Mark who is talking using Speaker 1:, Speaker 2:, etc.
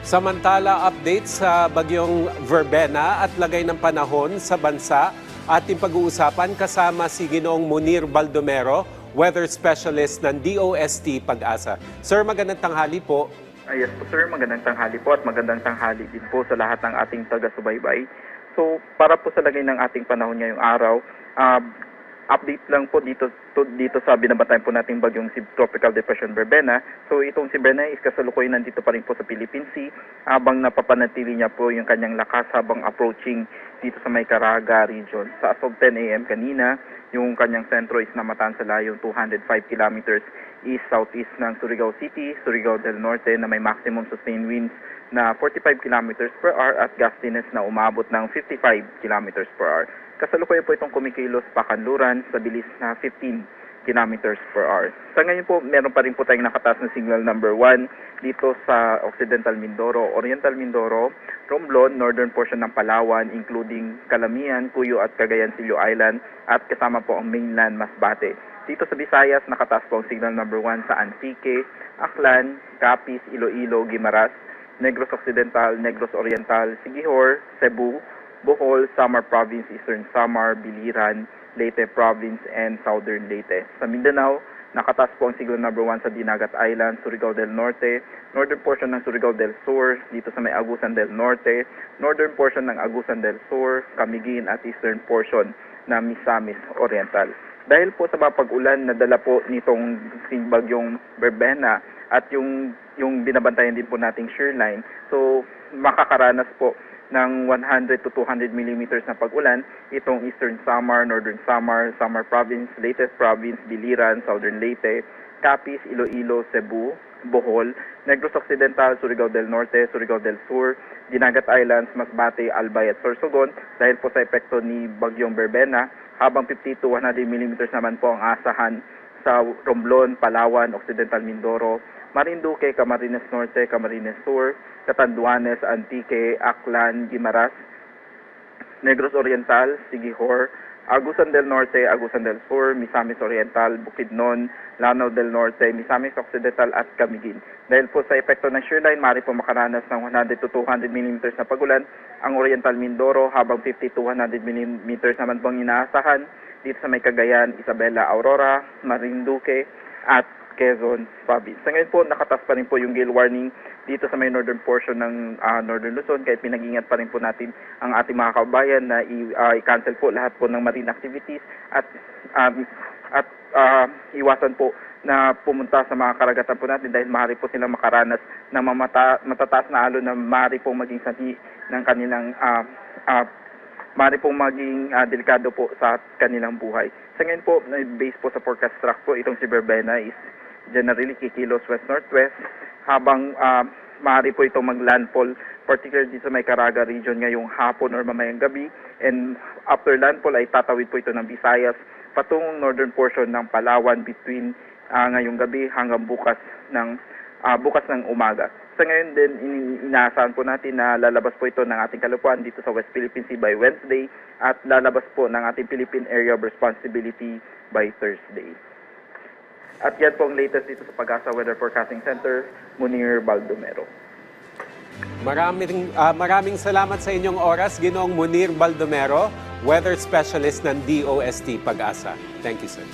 Speaker 1: Samantala, update sa bagyong Verbena at lagay ng panahon sa bansa. Ating pag-uusapan kasama si Ginoong Munir Baldomero, weather specialist ng DOST Pag-asa. Sir, magandang tanghali po.
Speaker 2: Yes po sir, magandang tanghali po at magandang tanghali din po sa lahat ng ating taga-subaybay. So para po sa lagay ng ating panahon ngayong araw, update lang po dito sa binabantayan po nating bagyong Subtropical Depression Verbena. So itong si Verbena is kasalukuyan nandito pa rin po sa Philippine Sea habang napapanatili niya po yung kanyang lakas habang approaching dito sa may Caraga region. Sa as of 10 a.m. kanina, yung kanyang sentro is namataan sa layong 205 kilometers east-southeast ng Surigao City, Surigao del Norte na may maximum sustained winds na 45 kilometers per hour at gustiness na umabot ng 55 kilometers per hour. Kasalukuyan po itong kumikilos pa Kanluran sa bilis na 15 kilometers per hour. Sa ngayon po, meron pa rin po tayong nakataas na signal number 1 dito sa Occidental Mindoro, Oriental Mindoro, Romblon, northern portion ng Palawan, including Calamian, Cuyo at Cagayan Silio Island at kasama po ang mainland Masbate. Dito sa Visayas, nakataas po ang signal number 1 sa Antique, Aklan, Capiz, Iloilo, Guimaras, Negros Occidental, Negros Oriental, Siquijor, Cebu, Bohol, Samar Province, Eastern Samar, Biliran, Leyte Province, and Southern Leyte. Sa Mindanao, nakataas po ang signal number 1 sa Dinagat Island, Surigao del Norte, northern portion ng Surigao del Sur, dito sa may Agusan del Norte, northern portion ng Agusan del Sur, Camiguin at eastern portion ng Misamis Oriental. Dahil po sa mapag-ulan na dala po nitong bagyong Verbena at yung binabantayan din po nating shoreline, so makakaranas po ng 100 to 200 millimeters na pag-ulan itong Eastern Samar, Northern Samar, Samar Province, Leyte Province, Biliran, Southern Leyte, Capiz, Iloilo, Cebu, Bohol, Negros Occidental, Surigao del Norte, Surigao del Sur, Dinagat Islands, Masbate, Albay at Sorsogon dahil po sa epekto ni bagyong Verbena, habang 50 to 100 millimeters naman po ang asahan sa Romblon, Palawan, Occidental Mindoro, Marinduque, Camarines Norte, Camarines Sur, Catanduanes, Antique, Aklan, Guimaras, Negros Oriental, Siquijor, Agusan del Norte, Agusan del Sur, Misamis Oriental, Bukidnon, Lanao del Norte, Misamis Occidental at Camiguin. Dahil po sa epekto ng shoreline, maaari po makaranas ng 100 to 200 millimeters na pagulan ang Oriental Mindoro habang 50 to 100 millimeters naman pong inaasahan dito sa may Cagayan, Isabela, Aurora, Marinduque at Quezon Province. Sa ngayon po, nakatas pa rin po yung gale warning dito sa may northern portion ng Northern Luzon, kahit pinag-ingat pa rin po natin ang ating mga kabayan na i-cancel po lahat po ng marine activities at iwasan po na pumunta sa mga karagatan po natin dahil maaari po silang makaranas ng matataas na alon na maaari pong maging sanhi ng kanilang maaari pong maging delikado po sa kanilang buhay. Sa ngayon po, based po sa forecast track po, itong si Verbena is generally kikilos west-northwest habang maaari po itong mag-landfall, particularly dito sa may Caraga region ngayong hapon or mamayang gabi. And after landfall ay tatawid po ito ng Visayas patungong northern portion ng Palawan between ngayong gabi hanggang bukas ng umaga. Sa ngayon din, inaasahan po natin na lalabas po ito ng ating kalupuan dito sa West Philippine Sea by Wednesday at lalabas po ng ating Philippine Area of Responsibility by Thursday. At yan po ang latest dito sa Pag-asa Weather Forecasting Center, Munir Baldomero.
Speaker 1: Maraming salamat sa inyong oras, Ginoong Munir Baldomero, weather specialist ng DOST Pag-asa. Thank you, sir.